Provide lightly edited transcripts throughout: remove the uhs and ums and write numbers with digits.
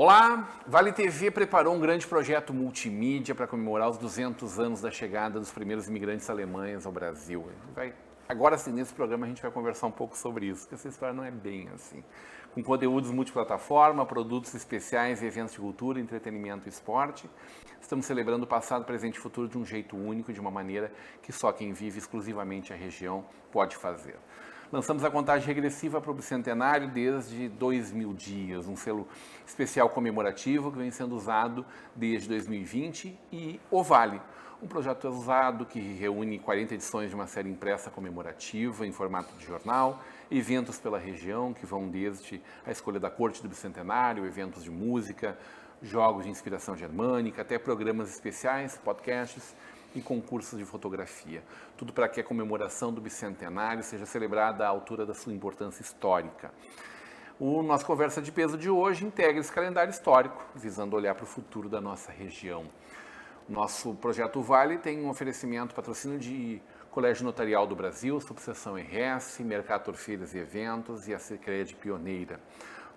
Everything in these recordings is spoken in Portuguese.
Olá! Vale TV preparou um grande projeto multimídia para comemorar os 200 anos da chegada dos primeiros imigrantes alemães ao Brasil. Agora sim, nesse programa a gente vai conversar um pouco sobre isso, porque essa história não é bem assim. Com conteúdos multiplataforma, produtos especiais e eventos de cultura, entretenimento e esporte, estamos celebrando o passado, presente e futuro de um jeito único, de uma maneira que só quem vive exclusivamente a região pode fazer. Lançamos a contagem regressiva para o bicentenário desde 2000 dias, um selo especial comemorativo que vem sendo usado desde 2020, e o Vale, um projeto usado que reúne 40 edições de uma série impressa comemorativa em formato de jornal, eventos pela região que vão desde a escolha da corte do bicentenário, eventos de música, jogos de inspiração germânica, até programas especiais, podcasts e concursos de fotografia. Tudo para que a comemoração do bicentenário seja celebrada à altura da sua importância histórica. O nosso Conversa de Peso de hoje integra esse calendário histórico, visando olhar para o futuro da nossa região. Nosso projeto Vale tem um oferecimento, patrocínio de Colégio Notarial do Brasil, Subseção RS, Mercator Feiras e Eventos e a Sicredi Pioneira.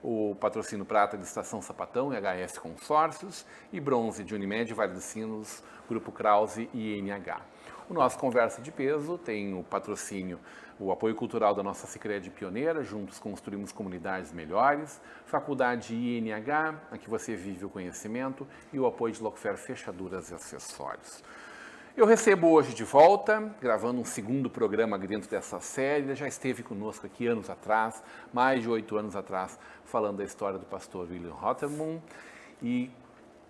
O patrocínio prata de Estação Sapatão e HS Consórcios, e bronze de Unimed, Vale dos Sinos, Grupo Krause e INH. O nosso Conversa de Peso tem o patrocínio, o apoio cultural da nossa Sicredi Pioneira, juntos construímos comunidades melhores, Faculdade INH, aqui você vive o conhecimento, e o apoio de Lockfair Fechaduras e Acessórios. Eu recebo hoje de volta, gravando um segundo programa dentro dessa série. Ele já esteve conosco aqui anos atrás, mais de 8 anos atrás, falando da história do pastor William Rothermund. E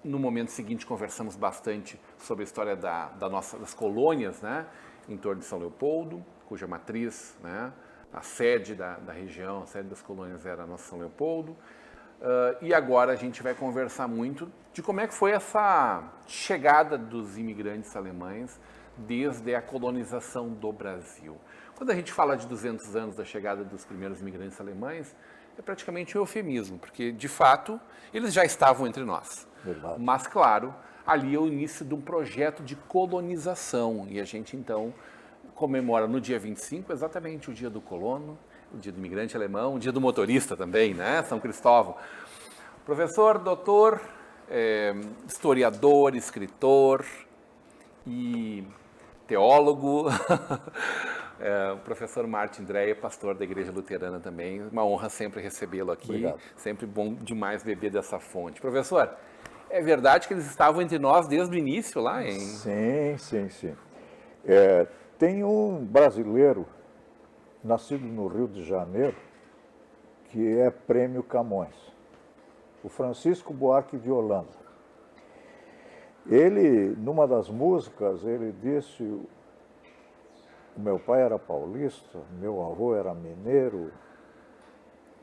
no momento seguinte conversamos bastante sobre a história das colônias, né, em torno de São Leopoldo, cuja matriz, né, a sede da região, a sede das colônias era a nossa São Leopoldo. E agora a gente vai conversar muito de como é que foi essa chegada dos imigrantes alemães desde a colonização do Brasil. Quando a gente fala de 200 anos da chegada dos primeiros imigrantes alemães, é praticamente um eufemismo, porque, de fato, eles já estavam entre nós. Verdade. Mas, claro, ali é o início de um projeto de colonização, e a gente, então, comemora no dia 25 exatamente o dia do colono, o dia do imigrante alemão, o dia do motorista também, né? São Cristóvão. Professor, doutor, historiador, escritor e teólogo, o professor Martin Dreyer, pastor da Igreja Luterana também. Uma honra sempre recebê-lo aqui. Obrigado. Sempre bom demais beber dessa fonte. Professor, é verdade que eles estavam entre nós desde o início lá, hein? Sim. Tem um brasileiro nascido no Rio de Janeiro, que é Prêmio Camões, o Francisco Buarque de Holanda. Ele, numa das músicas, ele disse: o meu pai era paulista, meu avô era mineiro,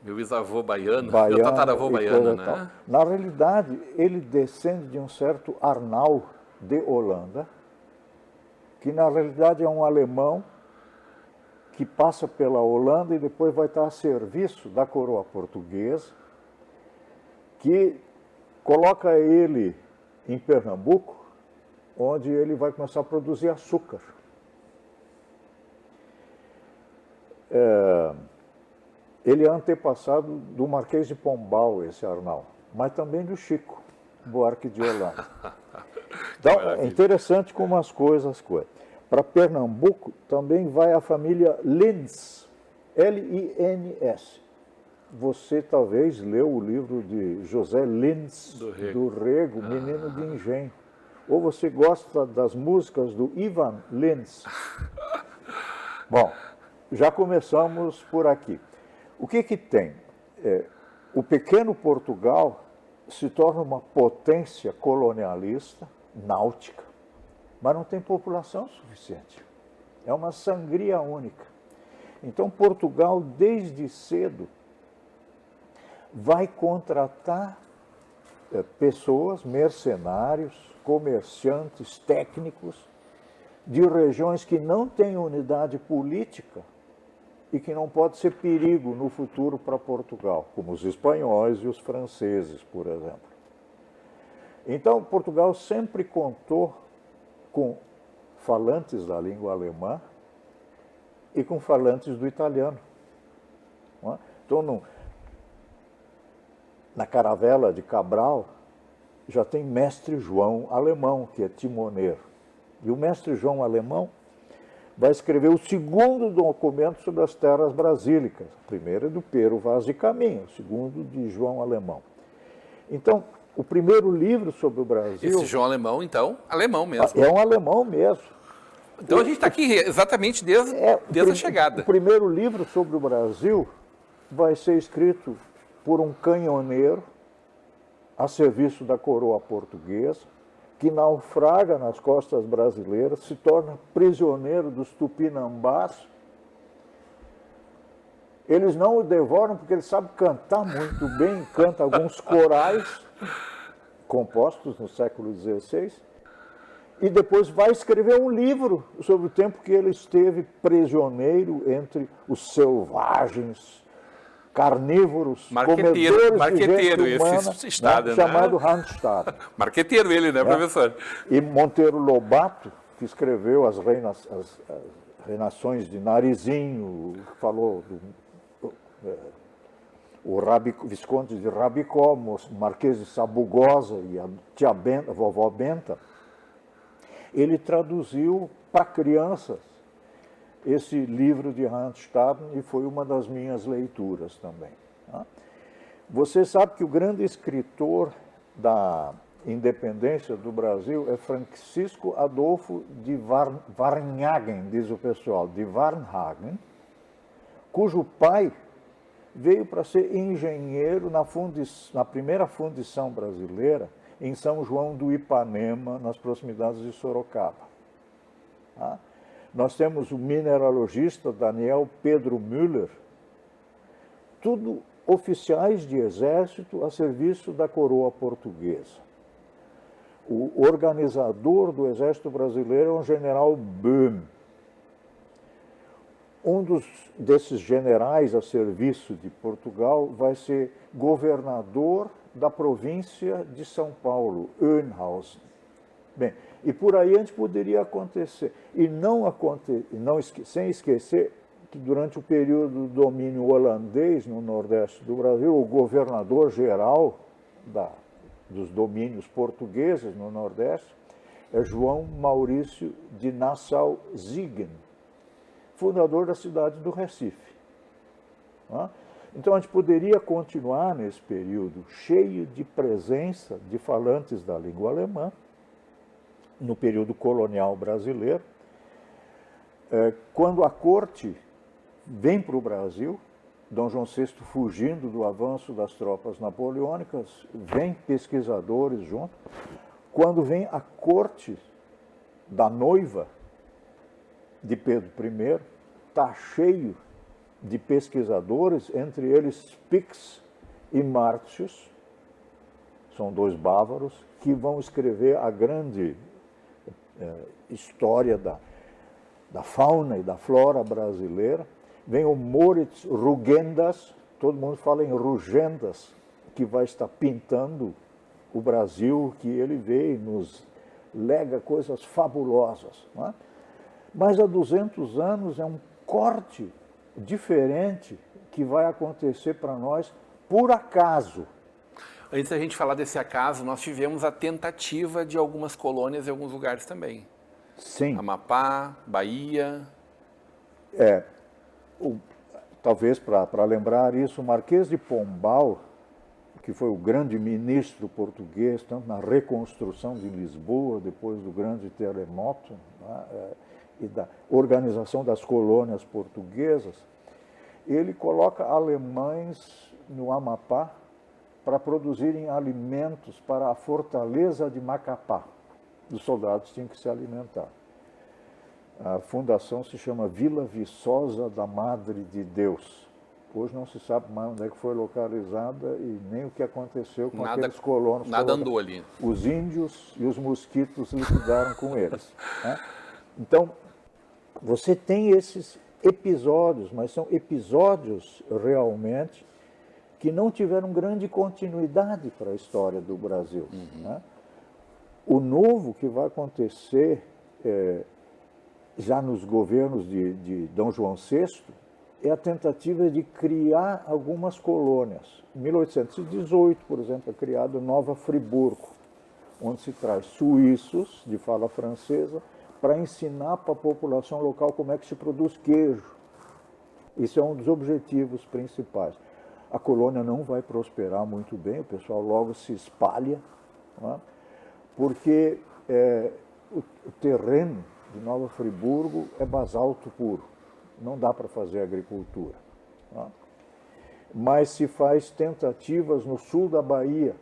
meu bisavô baiano, meu tataravô baiano, né? Tal. Na realidade, ele descende de um certo Arnau de Holanda, que na realidade é um alemão que passa pela Holanda e depois vai estar a serviço da coroa portuguesa, que coloca ele em Pernambuco, onde ele vai começar a produzir açúcar. Ele é antepassado do Marquês de Pombal, esse Arnau, mas também do Chico Buarque de Holanda. Então, é interessante como as coisas. Para Pernambuco também vai a família Lins, L-I-N-S. Você talvez leu o livro de José Lins do Rego, Menino de Engenho. Ou você gosta das músicas do Ivan Lins. Bom, já começamos por aqui. O que tem? O pequeno Portugal se torna uma potência colonialista, náutica, mas não tem população suficiente. É uma sangria única. Então, Portugal, desde cedo, vai contratar pessoas, mercenários, comerciantes, técnicos, de regiões que não têm unidade política e que não pode ser perigo no futuro para Portugal, como os espanhóis e os franceses, por exemplo. Então, Portugal sempre contou com falantes da língua alemã e com falantes do italiano. Não é? Então, na caravela de Cabral, já tem mestre João Alemão, que é timoneiro. E o mestre João Alemão vai escrever o segundo documento sobre as terras brasílicas. O primeiro é do Pero Vaz de Caminha, o segundo de João Alemão. Então, o primeiro livro sobre o Brasil... Esse João Alemão, então, alemão mesmo. É um alemão mesmo. Então a gente está aqui exatamente desde a chegada. O primeiro livro sobre o Brasil vai ser escrito por um canhoneiro a serviço da coroa portuguesa, que naufraga nas costas brasileiras, se torna prisioneiro dos tupinambás. Eles não o devoram porque ele sabe cantar muito bem, canta alguns corais compostos no século XVI, e depois vai escrever um livro sobre o tempo que ele esteve prisioneiro entre os selvagens, carnívoros, comedores de gente humana, esse estado, né? Chamado Randstad. Marqueteiro ele, né, professor? E Monteiro Lobato, que escreveu as reinações de Narizinho, falou o Visconde de Rabicó, o Marquês de Sabugosa e a tia Benta, a vovó Benta. Ele traduziu para crianças esse livro de Randstad e foi uma das minhas leituras também. Tá? Você sabe que o grande escritor da independência do Brasil é Francisco Adolfo de Varnhagen, diz o pessoal, de Varnhagen, cujo pai veio para ser engenheiro na primeira fundição brasileira em São João do Ipanema, nas proximidades de Sorocaba. Tá? Nós temos o mineralogista Daniel Pedro Müller, tudo oficiais de exército a serviço da coroa portuguesa. O organizador do exército brasileiro é um general Böhm. Desses generais a serviço de Portugal vai ser governador da província de São Paulo, Oeynhausen. Bem, e por aí a gente poderia acontecer. E sem esquecer que durante o período do domínio holandês no nordeste do Brasil, o governador-geral dos domínios portugueses no nordeste é João Maurício de Nassau-Siegen, fundador da cidade do Recife. Então a gente poderia continuar nesse período cheio de presença de falantes da língua alemã, no período colonial brasileiro, quando a corte vem para o Brasil, Dom João VI fugindo do avanço das tropas napoleônicas, vem pesquisadores junto. Quando vem a corte da noiva de Pedro I, está cheio de pesquisadores, entre eles Pix e Martius, são dois bávaros, que vão escrever a grande história da fauna e da flora brasileira. Vem o Moritz Rugendas, todo mundo fala em Rugendas, que vai estar pintando o Brasil, que ele vê e nos lega coisas fabulosas. Não é? Mas há 200 anos é um corte diferente que vai acontecer para nós por acaso. Antes da gente falar desse acaso, nós tivemos a tentativa de algumas colônias em alguns lugares também. Sim. Amapá, Bahia. Talvez para lembrar isso, o Marquês de Pombal, que foi o grande ministro português, tanto na reconstrução de Lisboa, depois do grande terremoto, né, e da organização das colônias portuguesas, ele coloca alemães no Amapá para produzirem alimentos para a fortaleza de Macapá. Os soldados tinham que se alimentar. A fundação se chama Vila Viçosa da Madre de Deus. Hoje não se sabe mais onde é que foi localizada e nem o que aconteceu com aqueles colonos. Nada andou ali. Os índios e os mosquitos liquidaram com eles. Né? Então, você tem esses episódios, mas são episódios realmente que não tiveram grande continuidade para a história do Brasil. Né? O novo que vai acontecer já nos governos de Dom João VI, é a tentativa de criar algumas colônias. Em 1818, por exemplo, é criado Nova Friburgo, onde se traz suíços de fala francesa para ensinar para a população local como é que se produz queijo. Isso é um dos objetivos principais. A colônia não vai prosperar muito bem, o pessoal logo se espalha, não é? Porque o terreno de Nova Friburgo é basalto puro, não dá para fazer agricultura. Não é? Mas se faz tentativas no sul da Bahia,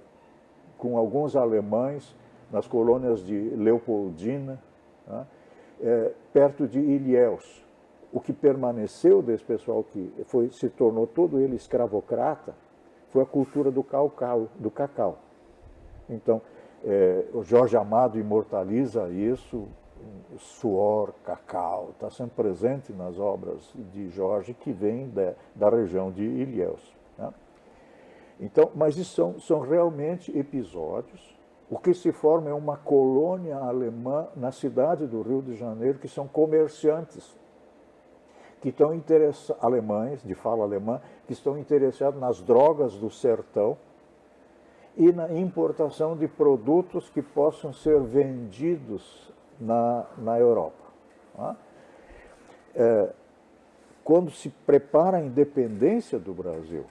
com alguns alemães, nas colônias de Leopoldina, né, perto de Ilhéus. O que permaneceu desse pessoal que se tornou todo ele escravocrata foi a cultura do cacau. Então, o Jorge Amado imortaliza isso, suor, cacau, está sempre presente nas obras de Jorge, que vem da região de Ilhéus. Né? Então, mas isso são realmente episódios. O que se forma é uma colônia alemã na cidade do Rio de Janeiro, que são comerciantes, que estão interessados, alemães, de fala alemã, que estão interessados nas drogas do sertão e na importação de produtos que possam ser vendidos na Europa. Tá? Quando se prepara a independência do Brasil,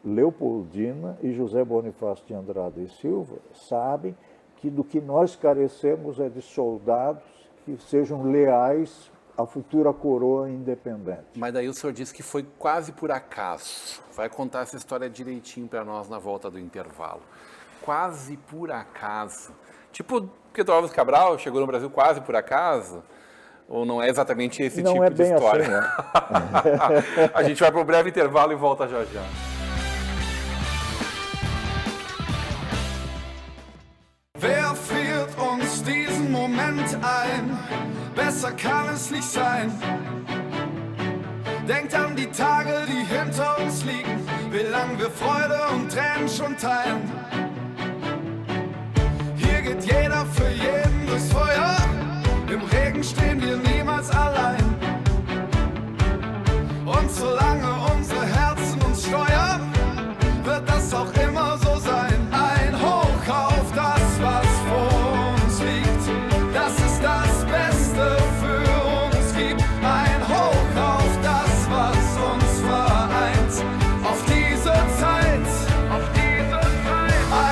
Leopoldina e José Bonifácio de Andrade e Silva sabem que do que nós carecemos é de soldados que sejam leais à futura coroa independente. Mas daí o senhor disse que foi quase por acaso. Vai contar essa história direitinho para nós na volta do intervalo. Quase por acaso. Tipo, Pedro Álvares Cabral chegou no Brasil quase por acaso? Ou não é exatamente esse não tipo é de bem história? Assim, né? A gente vai para um breve intervalo e volta já já. Wer friert uns diesen Moment ein? Besser kann es nicht sein. Denkt an die Tage, die hinter uns liegen, wie lang wir Freude und Tränen schon teilen. Hier geht jeder für jeden durchs Feuer, im Regen stehen wir niemals allein. Und solange unsere Herzen uns steuern, wird das auch immer so sein. Ein Hoch auf das, was vor uns liegt, das ist das Beste für uns gibt. Ein Hoch auf das, was uns vereint, auf diese Zeit, auf diese Zeit.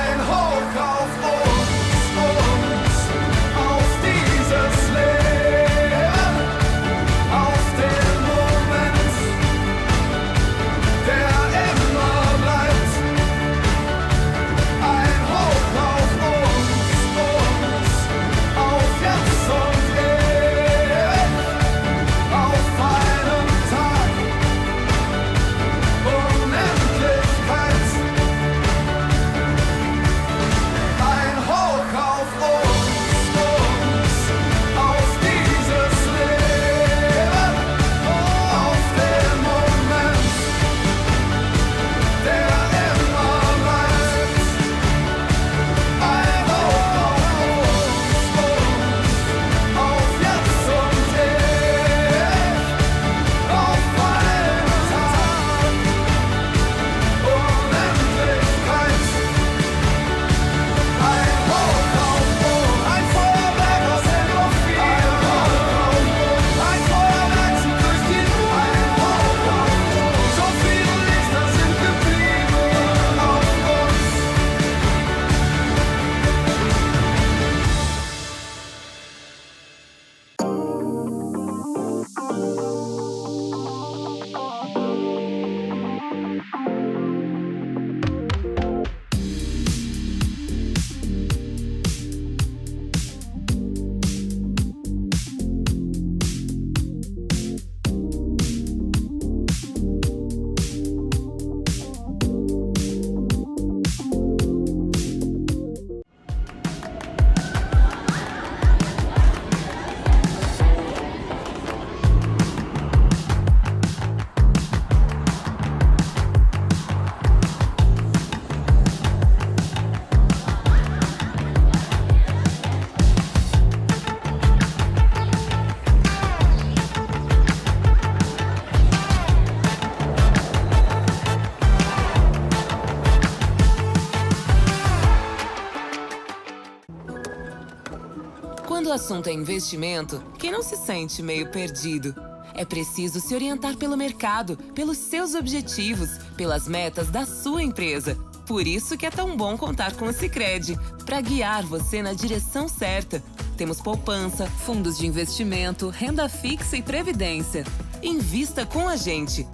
o assunto é investimento, quem não se sente meio perdido? É preciso se orientar pelo mercado, pelos seus objetivos, pelas metas da sua empresa. Por isso que é tão bom contar com o Sicredi, para guiar você na direção certa. Temos poupança, fundos de investimento, renda fixa e previdência. Invista com a gente.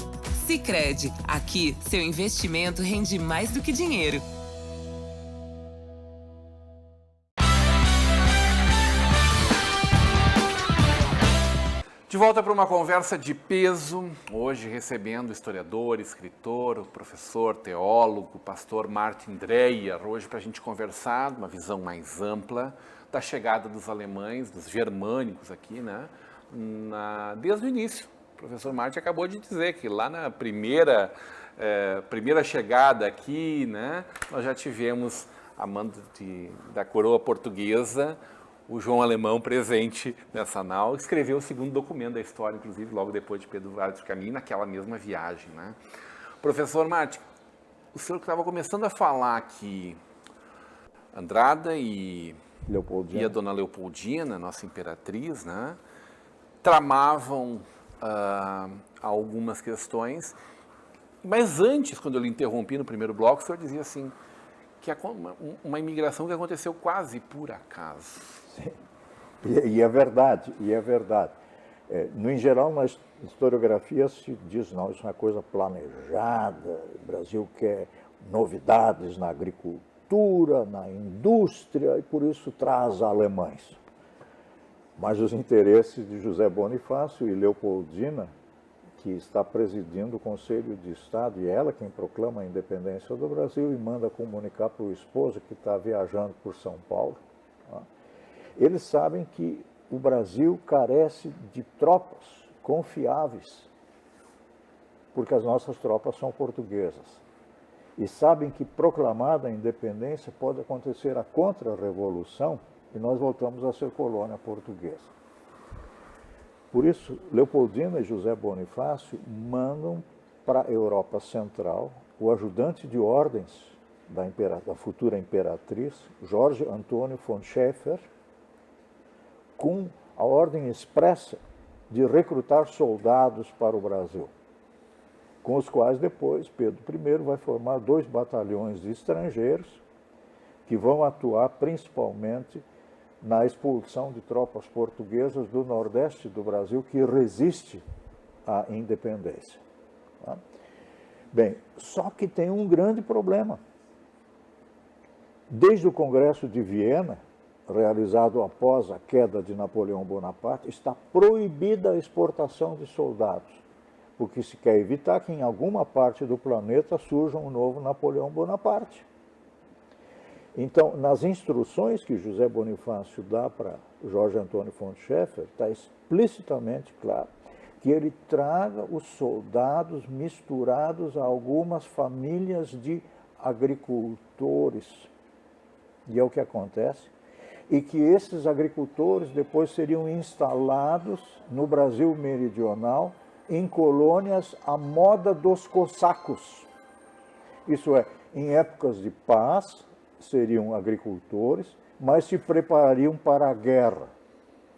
Sicredi, aqui seu investimento rende mais do que dinheiro. De volta para uma conversa de peso, hoje recebendo o historiador, escritor, o professor, teólogo, pastor Martin Dreyer, hoje para a gente conversar, uma visão mais ampla da chegada dos alemães, dos germânicos aqui, né? Desde o início. O professor Martin acabou de dizer que lá na primeira chegada aqui, né, nós já tivemos, a mando da coroa portuguesa, o João Alemão presente nessa nau, escreveu o segundo documento da história, inclusive, logo depois de Pedro Vaz de Caminha, naquela mesma viagem, né? Professor Martin, o senhor que estava começando a falar que Andrada e a dona Leopoldina, nossa imperatriz, né, tramavam algumas questões, mas antes, quando eu lhe interrompi no primeiro bloco, o senhor dizia assim, que uma imigração que aconteceu quase por acaso. Sim. E é verdade, no em geral, na historiografia se diz, não, isso é uma coisa planejada, o Brasil quer novidades na agricultura, na indústria, e por isso traz alemães. Mas os interesses de José Bonifácio e Leopoldina, que está presidindo o Conselho de Estado, e ela quem proclama a independência do Brasil e manda comunicar para o esposo que está viajando por São Paulo, tá? Eles sabem que o Brasil carece de tropas confiáveis, porque as nossas tropas são portuguesas. E sabem que, proclamada a independência, pode acontecer a contra-revolução e nós voltamos a ser colônia portuguesa. Por isso, Leopoldina e José Bonifácio mandam para a Europa Central o ajudante de ordens da futura imperatriz, Jorge Antônio von Schäfer, com a ordem expressa de recrutar soldados para o Brasil, com os quais depois Pedro I vai formar 2 batalhões de estrangeiros que vão atuar principalmente na expulsão de tropas portuguesas do nordeste do Brasil que resiste à independência. Tá? Bem, só que tem um grande problema. Desde o Congresso de Viena, realizado após a queda de Napoleão Bonaparte, está proibida a exportação de soldados, porque se quer evitar que em alguma parte do planeta surja um novo Napoleão Bonaparte. Então, nas instruções que José Bonifácio dá para Jorge Antônio von Schäfer, está explicitamente claro que ele traga os soldados misturados a algumas famílias de agricultores. E é o que acontece. E que esses agricultores depois seriam instalados no Brasil meridional em colônias à moda dos cossacos. Isso é, em épocas de paz, seriam agricultores, mas se preparariam para a guerra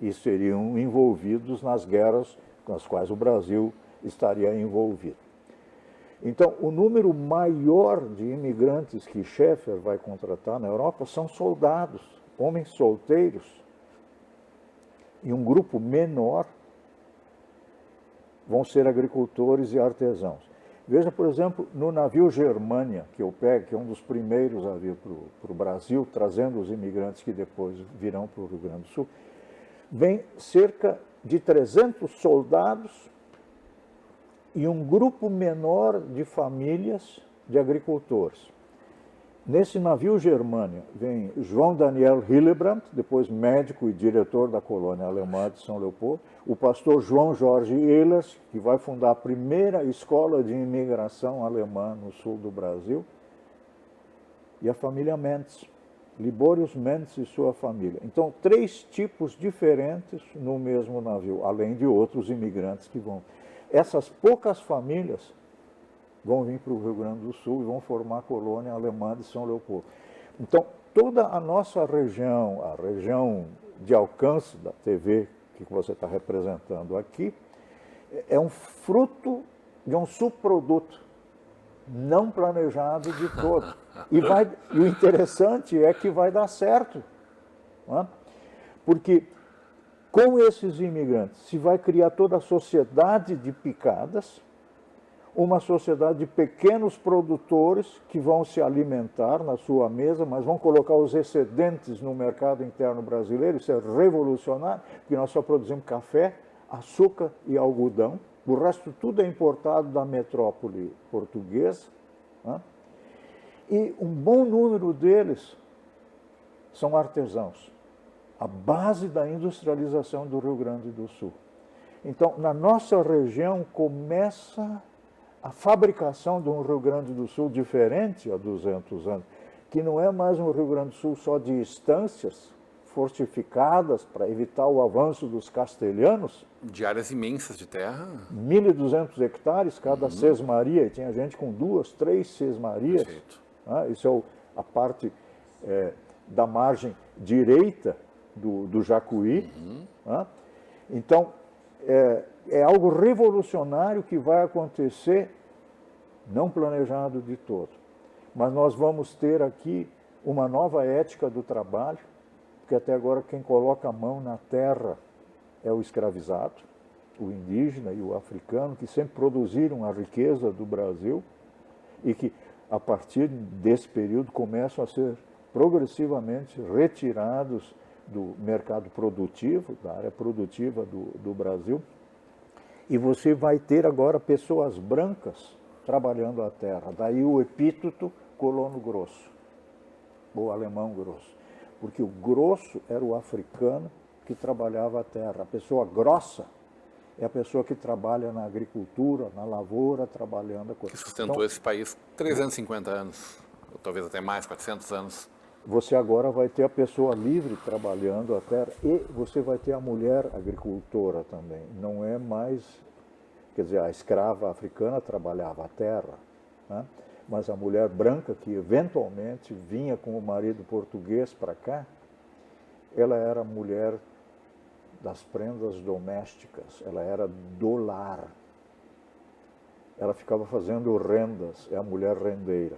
e seriam envolvidos nas guerras com as quais o Brasil estaria envolvido. Então, o número maior de imigrantes que Schäfer vai contratar na Europa são soldados, homens solteiros, e um grupo menor vão ser agricultores e artesãos. Veja, por exemplo, no navio Germânia, que eu pego, que é um dos primeiros a vir para o Brasil, trazendo os imigrantes que depois virão para o Rio Grande do Sul, vem cerca de 300 soldados e um grupo menor de famílias de agricultores. Nesse navio Germânia vem João Daniel Hillebrand, depois médico e diretor da colônia alemã de São Leopoldo, o pastor João Jorge Ehlers, que vai fundar a primeira escola de imigração alemã no sul do Brasil, e a família Mendes, Libórios Mendes e sua família. Então, 3 tipos diferentes no mesmo navio, além de outros imigrantes que vão. Essas poucas famílias vão vir para o Rio Grande do Sul e vão formar a colônia alemã de São Leopoldo. Então, toda a nossa região, a região de alcance da TV que você está representando aqui, é um fruto de um subproduto não planejado de todo. E o interessante é que vai dar certo. Não é? Porque com esses imigrantes se vai criar toda a sociedade de picadas, uma sociedade de pequenos produtores que vão se alimentar na sua mesa, mas vão colocar os excedentes no mercado interno brasileiro. Isso é revolucionário, porque nós só produzimos café, açúcar e algodão. O resto tudo é importado da metrópole portuguesa. Né? E um bom número deles são artesãos. A base da industrialização do Rio Grande do Sul. Então, na nossa região começa a fabricação de um Rio Grande do Sul diferente há 200 anos, que não é mais um Rio Grande do Sul só de estâncias fortificadas para evitar o avanço dos castelhanos. De áreas imensas de terra. 1.200 hectares cada sesmaria, e tinha gente com 2, 3 sesmarias. Perfeito. Isso é a parte da margem direita do Jacuí. Então, é algo revolucionário que vai acontecer, não planejado de todo. Mas nós vamos ter aqui uma nova ética do trabalho, porque até agora quem coloca a mão na terra é o escravizado, o indígena e o africano, que sempre produziram a riqueza do Brasil e que, a partir desse período, começam a ser progressivamente retirados do mercado produtivo, da área produtiva do Brasil. E você vai ter agora pessoas brancas trabalhando a terra. Daí o epíteto colono grosso, ou alemão grosso. Porque o grosso era o africano que trabalhava a terra. A pessoa grossa é a pessoa que trabalha na agricultura, na lavoura, trabalhando a coisa. Que sustentou esse país 350 anos, ou talvez até mais, 400 anos. Você agora vai ter a pessoa livre trabalhando a terra e você vai ter a mulher agricultora também. Não é mais, quer dizer, a escrava africana trabalhava a terra, né? Mas a mulher branca que eventualmente vinha com o marido português para cá, ela era mulher das prendas domésticas, ela era do lar. Ela ficava fazendo rendas, é a mulher rendeira.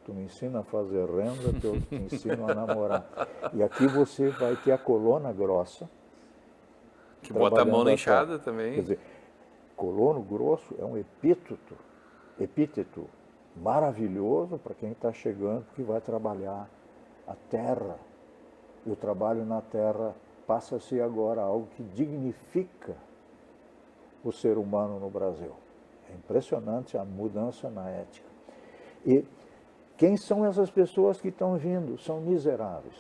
Tu me ensina a fazer renda, eu te ensino a namorar. E aqui você vai ter a colona grossa. Que bota a mão na enxada também. Quer dizer, colono grosso é um epíteto maravilhoso para quem está chegando, que vai trabalhar a terra. E o trabalho na terra passa a ser agora algo que dignifica o ser humano no Brasil. É impressionante a mudança na ética. E quem são essas pessoas que estão vindo? São miseráveis,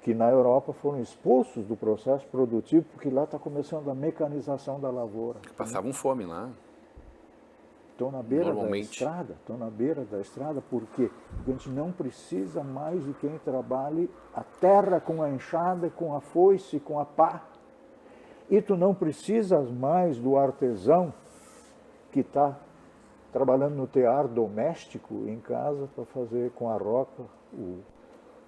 que na Europa foram expulsos do processo produtivo, porque lá está começando a mecanização da lavoura. Que passavam fome lá. Estão na beira da estrada, por quê? Porque a gente não precisa mais de quem trabalhe a terra com a enxada, com a foice, com a pá. E tu não precisas mais do artesão que está trabalhando no tear doméstico em casa para fazer com a roca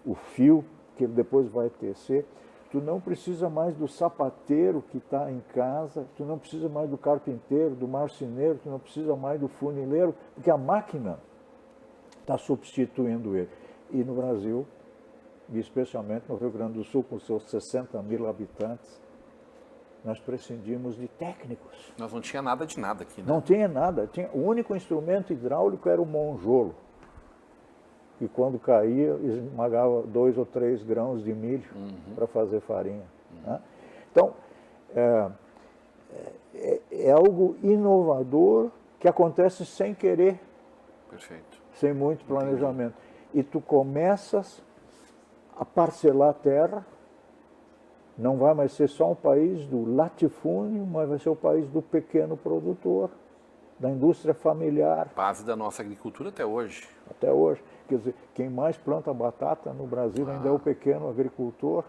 o fio que ele depois vai tecer. Tu não precisa mais do sapateiro que está em casa, tu não precisa mais do carpinteiro, do marceneiro, tu não precisa mais do funileiro, porque a máquina está substituindo ele. E no Brasil, e especialmente no Rio Grande do Sul, com seus 60 mil habitantes, nós prescindimos de técnicos. Nós não tinha nada de nada aqui, né? Não tinha nada. O único instrumento hidráulico era o monjolo, que quando caía, esmagava 2 ou 3 grãos de milho para fazer farinha. Né? Então, é algo inovador que acontece sem querer. Perfeito. Sem muito planejamento. E tu começas a parcelar a terra, não vai mais ser só um país do latifúndio, mas vai ser o país do pequeno produtor, da indústria familiar. Base da nossa agricultura até hoje. Até hoje. Quer dizer, quem mais planta batata no Brasil ainda é o pequeno agricultor,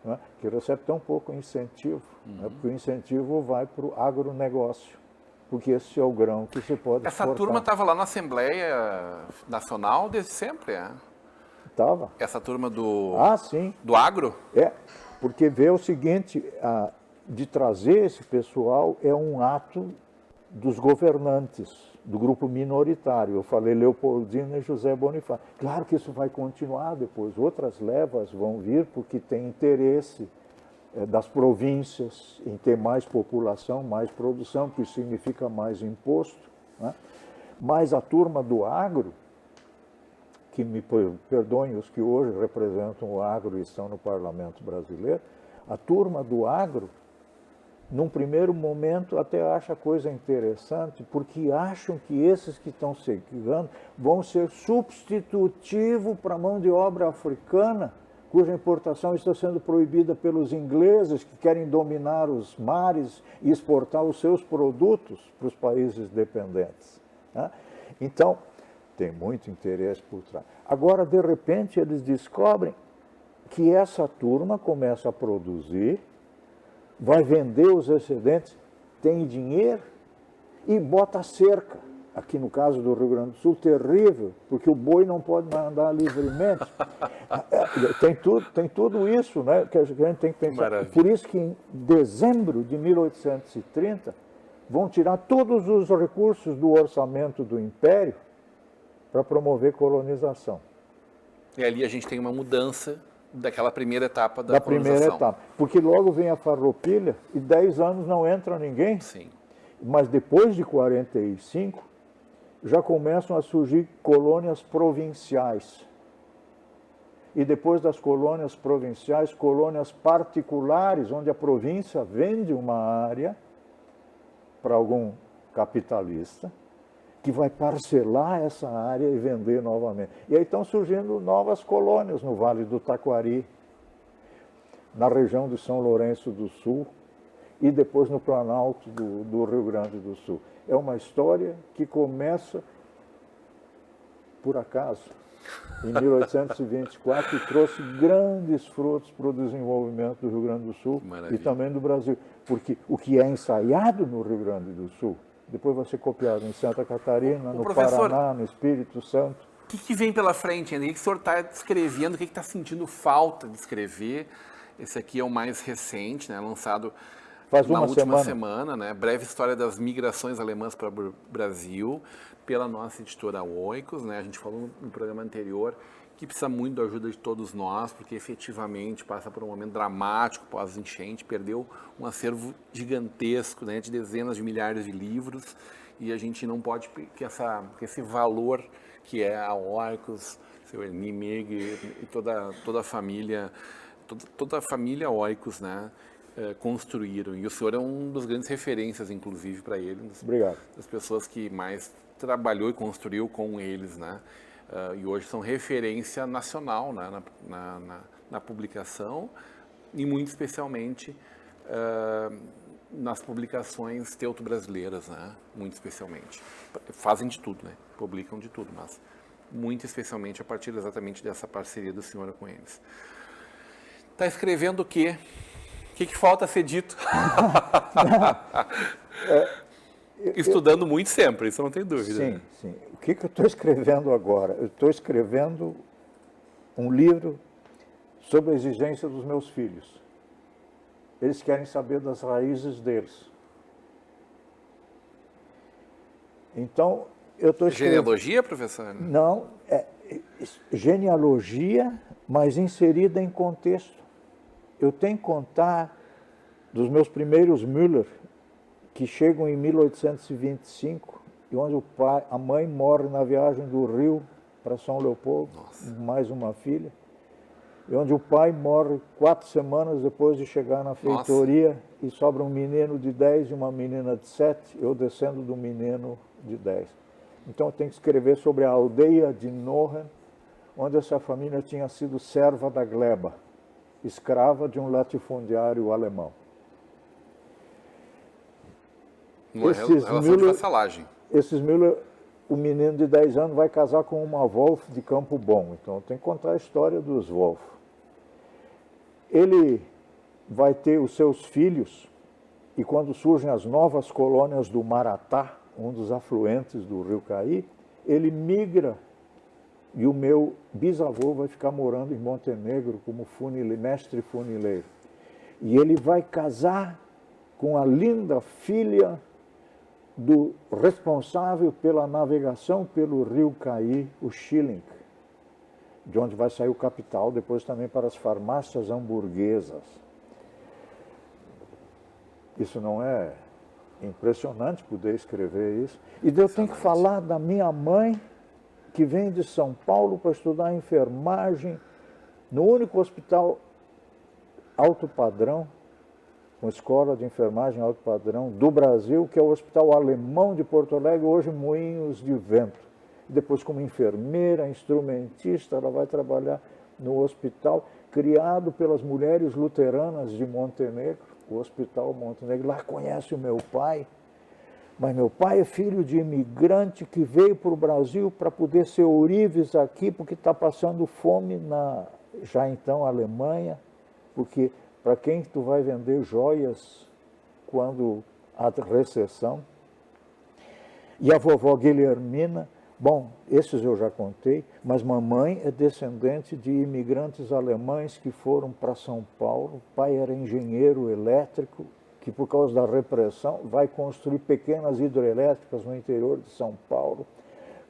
né, que recebe tão pouco incentivo, né, porque o incentivo vai para o agronegócio, porque esse é o grão que se pode Essa exportar. turma estava lá na Assembleia Nacional desde sempre, é? Estava. Essa turma do, Ah, sim. do agro? Porque vê o seguinte, de trazer esse pessoal é um ato dos governantes, do grupo minoritário. Eu falei Leopoldina e José Bonifácio. Claro que isso vai continuar depois, outras levas vão vir porque tem interesse das províncias em ter mais população, mais produção, que isso significa mais imposto, né? Mas a turma do agro, que me perdoem os que hoje representam o agro e estão no parlamento brasileiro, a turma do agro, num primeiro momento, até acha coisa interessante, porque acham que esses que estão chegando vão ser substitutivo para a mão de obra africana, cuja importação está sendo proibida pelos ingleses, que querem dominar os mares e exportar os seus produtos para os países dependentes, né? Então, tem muito interesse por trás. Agora, de repente, eles descobrem que essa turma começa a produzir, vai vender os excedentes, tem dinheiro e bota cerca. Aqui no caso do Rio Grande do Sul, terrível, porque o boi não pode mais andar livremente. Tem tudo isso, né, que a gente tem que pensar. Maravilha. Por isso que em dezembro de 1830 vão tirar todos os recursos do orçamento do Império para promover colonização. E ali a gente tem uma mudança daquela primeira etapa da primeira colonização. etapa. Porque logo vem a Farroupilha e 10 anos não entra ninguém. Sim. Mas depois de 45, já começam a surgir colônias provinciais. E depois das colônias provinciais, colônias particulares, onde a província vende uma área para algum capitalista, que vai parcelar essa área e vender novamente. E aí estão surgindo novas colônias no Vale do Taquari, na região de São Lourenço do Sul e depois no Planalto do Rio Grande do Sul. É uma história que começa, por acaso, em 1824 e trouxe grandes frutos para o desenvolvimento do Rio Grande do Sul. Maravilha. E também do Brasil. Porque o que é ensaiado no Rio Grande do Sul, depois vai ser copiado em Santa Catarina, no professor, Paraná, no Espírito Santo. O que vem pela frente ainda? O que o senhor está escrevendo? O que está sentindo falta de escrever? Esse aqui é o mais recente, né, lançado Faz na uma última semana, né? Breve história das migrações alemãs para o Brasil, pela nossa editora Oikos, né? A gente falou no programa anterior que precisa muito da ajuda de todos nós, porque efetivamente passa por um momento dramático pós-enchente, perdeu um acervo gigantesco, né, de dezenas de milhares de livros, e a gente não pode que esse valor que é a Oikos, seu Nimeg e toda a família, toda a família Oikos, né, construíram. E o senhor é um dos grandes referências, inclusive, para ele, Obrigado. das pessoas que mais trabalhou e construiu com eles, né? E hoje são referência nacional, né, na publicação e muito especialmente nas publicações teuto-brasileiras, né, muito especialmente. Fazem de tudo, né, publicam de tudo, mas muito especialmente a partir exatamente dessa parceria do senhor com eles. Está escrevendo o quê? O que falta ser dito? Estudando muito sempre, isso não tem dúvida. Sim, sim. O que eu estou escrevendo agora? Eu estou escrevendo um livro sobre a exigência dos meus filhos. Eles querem saber das raízes deles. Então, eu estou escrevendo... Genealogia, professor? Não, é genealogia, mas inserida em contexto. Eu tenho que contar dos meus primeiros Müller, que chegam em 1825, e onde a mãe morre na viagem do Rio para São Leopoldo, mais uma filha, e onde o pai morre 4 semanas depois de chegar na feitoria, e sobra um menino de 10 e uma menina de 7, eu descendo do menino de 10. Então eu tenho que escrever sobre a aldeia de Nohen, onde essa família tinha sido serva da gleba, escrava de um latifundiário alemão. Relação de vassalagem. Esses Müller, o menino de 10 anos vai casar com uma Wolf de Campo Bom. Então, tem que contar a história dos Wolf. Ele vai ter os seus filhos, e quando surgem as novas colônias do Maratá, um dos afluentes do Rio Caí, ele migra e o meu bisavô vai ficar morando em Montenegro como mestre funileiro. E ele vai casar com a linda filha do responsável pela navegação pelo rio Caí, o Schilling, de onde vai sair o capital, depois também para as farmácias hamburguesas. Isso não é impressionante poder escrever isso? E eu tenho que falar da minha mãe, que vem de São Paulo para estudar enfermagem no único hospital alto padrão, uma escola de enfermagem alto padrão do Brasil, que é o Hospital Alemão de Porto Alegre, hoje Moinhos de Vento. Depois, como enfermeira, instrumentista, ela vai trabalhar no hospital criado pelas mulheres luteranas de Montenegro, o Hospital Montenegro. Lá conhece o meu pai, mas meu pai é filho de imigrante que veio para o Brasil para poder ser ourives aqui, porque está passando fome na, já então, Alemanha, porque para quem tu vai vender joias quando há recessão? E a vovó Guilhermina, bom, esses eu já contei, mas mamãe é descendente de imigrantes alemães que foram para São Paulo. O pai era engenheiro elétrico, que por causa da repressão vai construir pequenas hidrelétricas no interior de São Paulo,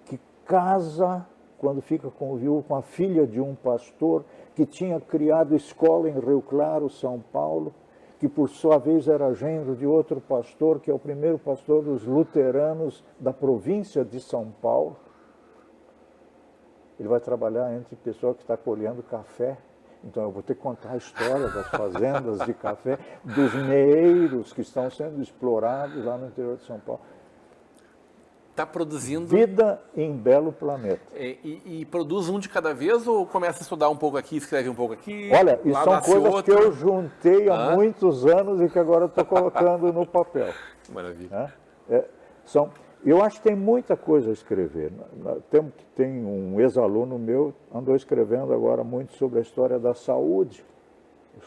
que casa, quando fica convívio, com a filha de um pastor que tinha criado escola em Rio Claro, São Paulo, que por sua vez era genro de outro pastor, que é o primeiro pastor dos luteranos da província de São Paulo. Ele vai trabalhar entre pessoa que está colhendo café. Então eu vou ter que contar a história das fazendas de café, dos meeiros que estão sendo explorados lá no interior de São Paulo. Está produzindo... Vida em belo planeta. E produz um de cada vez ou começa a estudar um pouco aqui, escreve um pouco aqui? Olha, e são coisas outro. que eu juntei há muitos anos e que agora estou colocando no papel. Maravilha. Eu acho que tem muita coisa a escrever. Tem um ex-aluno meu, andou escrevendo agora muito sobre a história da saúde,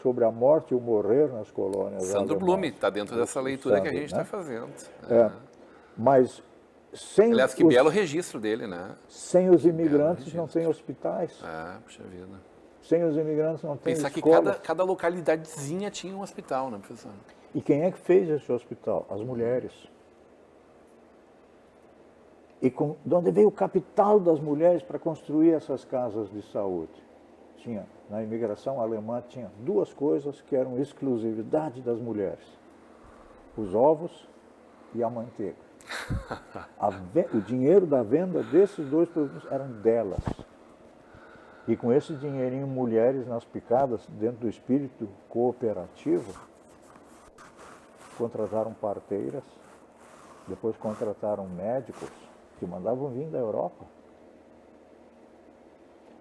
sobre a morte e o morrer nas colônias. Sandro Blume, está dentro dessa leitura que a gente está fazendo. Mas sem aliás, que belo registro dele, né? Sem os imigrantes não tem hospitais. Puxa vida. Sem os imigrantes não tem escolas. Pensar que cada localidadezinha tinha um hospital, né, professor? E quem é que fez esse hospital? As mulheres. E de onde veio o capital das mulheres para construir essas casas de saúde? Na imigração alemã, tinha duas coisas que eram exclusividade das mulheres: os ovos e a manteiga. O dinheiro da venda desses dois produtos eram delas. E com esse dinheirinho, mulheres nas picadas, dentro do espírito cooperativo, contrataram parteiras, depois contrataram médicos que mandavam vir da Europa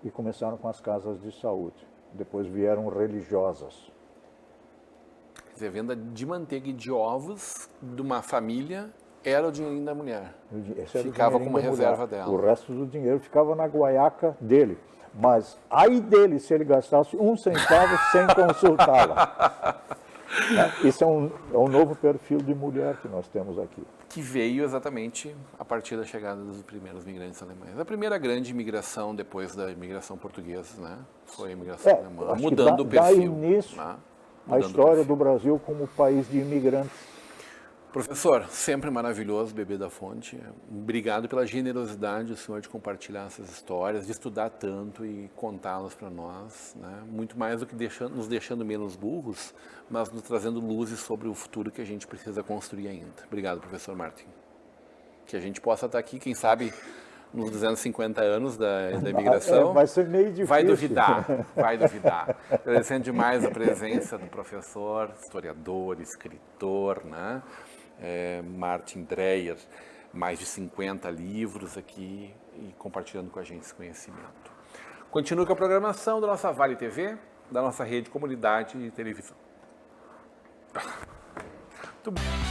e começaram com as casas de saúde. Depois vieram religiosas. Quer dizer, a venda de manteiga e de ovos de uma família era o dinheirinho da mulher. Ficava como reserva dela. O resto do dinheiro ficava na guaiaca dele. Mas aí dele, se ele gastasse 1 centavo sem consultá-la. Isso é um novo perfil de mulher que nós temos aqui. Que veio exatamente a partir da chegada dos primeiros migrantes alemães. A primeira grande imigração depois da imigração portuguesa, né? Foi a imigração alemã, mudando o perfil. Dá início a história do Brasil como país de imigrantes. Professor, sempre maravilhoso beber da fonte. Obrigado pela generosidade do senhor de compartilhar essas histórias, de estudar tanto e contá-las para nós, né? Muito mais do que nos deixando menos burros, mas nos trazendo luzes sobre o futuro que a gente precisa construir ainda. Obrigado, professor Martin. Que a gente possa estar aqui, quem sabe, nos 250 anos da imigração. Vai ser meio difícil. Vai duvidar. Agradecendo demais a presença do professor, historiador, escritor, né? Martin Dreyer, mais de 50 livros aqui e compartilhando com a gente esse conhecimento. Continue com a programação da nossa Vale TV, da nossa rede Comunidade e Televisão. Muito bom.